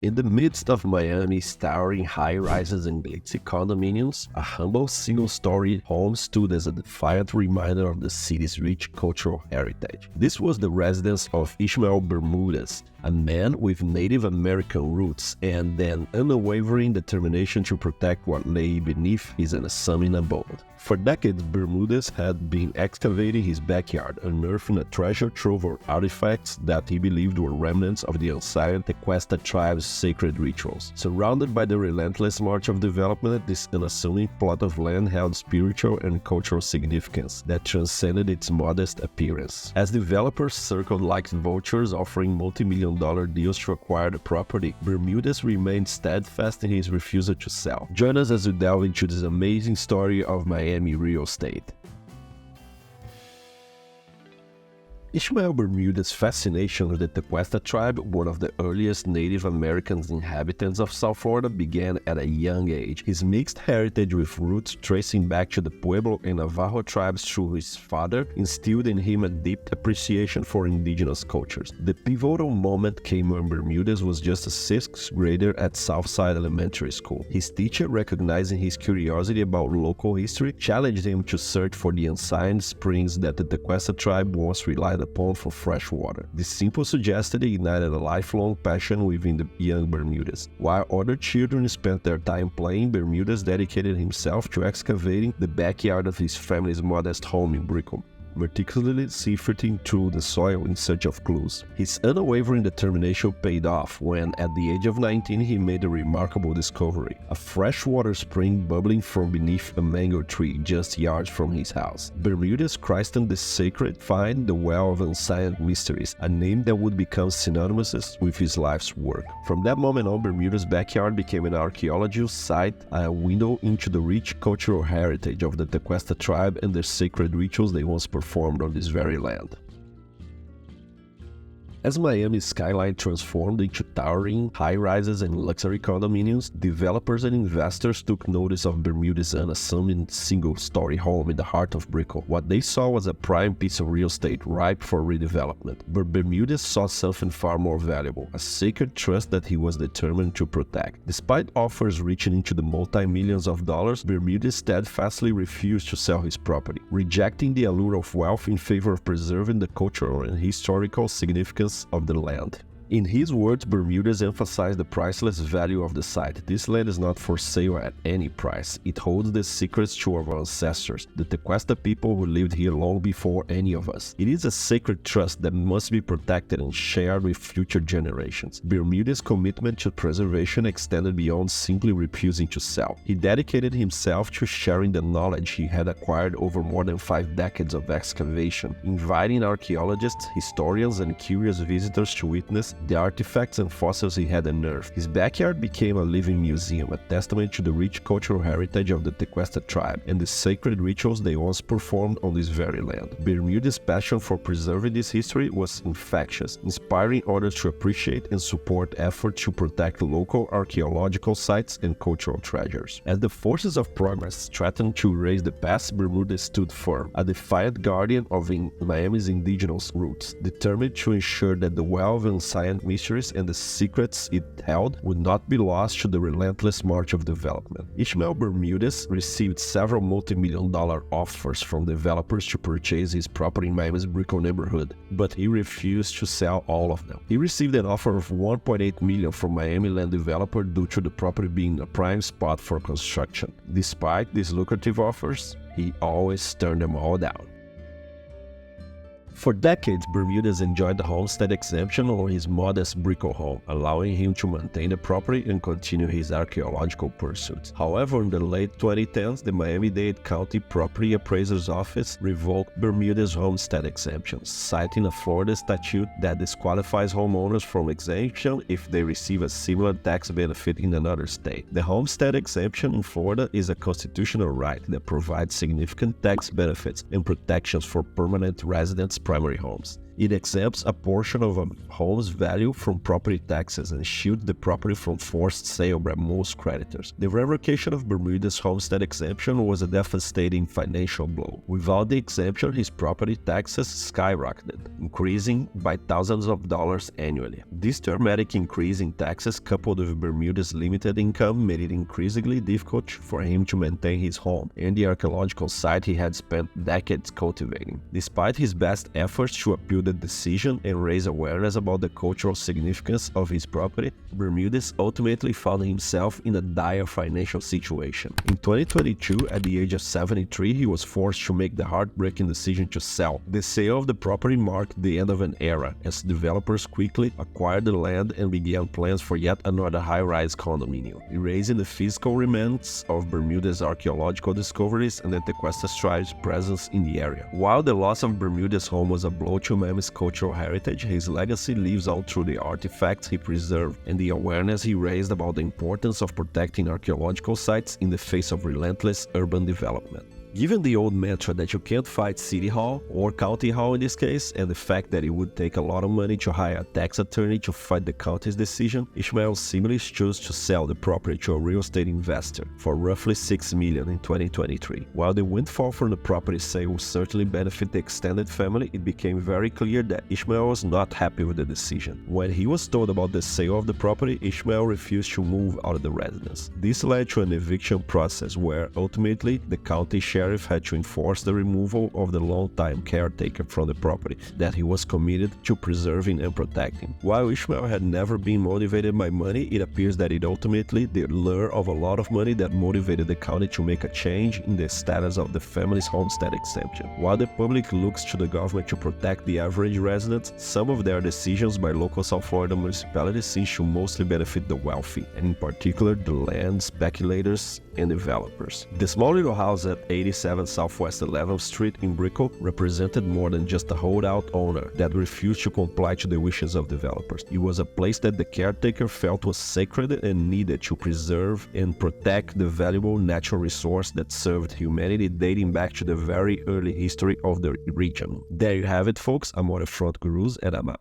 In the midst of Miami's towering high-rises and glitzy condominiums, a humble single-story home stood as a defiant reminder of the city's rich cultural heritage. This was the residence of Ishmael Bermudez, a man with Native American roots and an unwavering determination to protect what lay beneath his unassuming abode. For decades, Bermudez had been excavating his backyard, unearthing a treasure trove of artifacts that he believed were remnants of the ancient Tequesta tribe's sacred rituals. Surrounded by the relentless march of development, this unassuming plot of land held spiritual and cultural significance that transcended its modest appearance. As developers circled like vultures offering multi-million-dollar deals to acquire the property, Bermudez remained steadfast in his refusal to sell. Join us as we delve into this amazing story of Miami real estate. Ishmael Bermudez's fascination with the Tequesta tribe, one of the earliest Native American inhabitants of South Florida, began at a young age. His mixed heritage with roots tracing back to the Pueblo and Navajo tribes through his father instilled in him a deep appreciation for indigenous cultures. The pivotal moment came when Bermudez was just a sixth grader at Southside Elementary School. His teacher, recognizing his curiosity about local history, challenged him to search for the ancient springs that the Tequesta tribe once relied upon for fresh water. This simple suggestion ignited a lifelong passion within the young Bermudez. While other children spent their time playing, Bermudez dedicated himself to excavating the backyard of his family's modest home in Brickell, meticulously sifting through the soil in search of clues. His unwavering determination paid off when, at the age of 19, he made a remarkable discovery: a freshwater spring bubbling from beneath a mango tree just yards from his house. Bermudez christened the sacred find the Well of Ancient Mysteries, a name that would become synonymous with his life's work. From that moment on, Bermudez's backyard became an archaeological site, a window into the rich cultural heritage of the Tequesta tribe and their sacred rituals they once performed on this very land. As Miami's skyline transformed into towering high-rises and luxury condominiums, developers and investors took notice of Bermudez's unassuming single-story home in the heart of Brickell. What they saw was a prime piece of real estate ripe for redevelopment. But Bermudez saw something far more valuable, a sacred trust that he was determined to protect. Despite offers reaching into the multi-millions of dollars, Bermudez steadfastly refused to sell his property, rejecting the allure of wealth in favor of preserving the cultural and historical significance of the land. In his words, Bermudez emphasized the priceless value of the site. This land is not for sale at any price. It holds the secrets to our ancestors, the Tequesta people who lived here long before any of us. It is a sacred trust that must be protected and shared with future generations. Bermudez's commitment to preservation extended beyond simply refusing to sell. He dedicated himself to sharing the knowledge he had acquired over more than 5 decades of excavation, inviting archaeologists, historians, and curious visitors to witness the artifacts and fossils he had unearthed. His backyard became a living museum, a testament to the rich cultural heritage of the Tequesta tribe and the sacred rituals they once performed on this very land. Bermudez's passion for preserving this history was infectious, inspiring others to appreciate and support efforts to protect local archaeological sites and cultural treasures. As the forces of progress threatened to erase the past, Bermudez stood firm, a defiant guardian of Miami's indigenous roots, determined to ensure that the Well of Ancient Mysteries and the secrets it held would not be lost to the relentless march of development. Ishmael Bermudez received several multi-million-dollar offers from developers to purchase his property in Miami's Brickell neighborhood, but he refused to sell all of them. He received an offer of $1.8 million from Miami land developer due to the property being a prime spot for construction. Despite these lucrative offers, he always turned them all down. For decades, Bermudez enjoyed the homestead exemption on his modest Brickell home, allowing him to maintain the property and continue his archaeological pursuits. However, in the late 2010s, the Miami-Dade County Property Appraiser's Office revoked Bermudez's homestead exemption, citing a Florida statute that disqualifies homeowners from exemption if they receive a similar tax benefit in another state. The homestead exemption in Florida is a constitutional right that provides significant tax benefits and protections for permanent residents' primary homes. It exempts a portion of a home's value from property taxes and shields the property from forced sale by most creditors. The revocation of Bermudez' homestead exemption was a devastating financial blow. Without the exemption, his property taxes skyrocketed, increasing by thousands of dollars annually. This dramatic increase in taxes, coupled with Bermudez' limited income, made it increasingly difficult for him to maintain his home and the archaeological site he had spent decades cultivating. Despite his best efforts to appeal the decision and raise awareness about the cultural significance of his property, Bermudez ultimately found himself in a dire financial situation. In 2022, at the age of 73, he was forced to make the heartbreaking decision to sell. The sale of the property marked the end of an era, as developers quickly acquired the land and began plans for yet another high-rise condominium, erasing the physical remnants of Bermudez' archaeological discoveries and the Tequesta tribe's presence in the area. While the loss of Bermudez' home was a blow to Miami's cultural heritage, his legacy lives on through the artifacts he preserved and the awareness he raised about the importance of protecting archaeological sites in the face of relentless urban development. Given the old mantra that you can't fight City Hall, or County Hall in this case, and the fact that it would take a lot of money to hire a tax attorney to fight the county's decision, Ishmael seemingly chose to sell the property to a real estate investor for roughly $6 million in 2023. While the windfall from the property sale will certainly benefit the extended family, it became very clear that Ishmael was not happy with the decision. When he was told about the sale of the property, Ishmael refused to move out of the residence. This led to an eviction process where, ultimately, the county sheriff had to enforce the removal of the long-time caretaker from the property that he was committed to preserving and protecting. While Ishmael had never been motivated by money, it appears that it ultimately the lure of a lot of money that motivated the county to make a change in the status of the family's homestead exemption. While the public looks to the government to protect the average resident, some of their decisions by local South Florida municipalities seem to mostly benefit the wealthy, and in particular the land speculators and developers. The small little house at 87 Southwest 11th Street in Brickell represented more than just a holdout owner that refused to comply to the wishes of developers. It was a place that the caretaker felt was sacred and needed to preserve and protect the valuable natural resource that served humanity dating back to the very early history of the region. There you have it, folks. I'm Waterfront Gurus, and I'm out.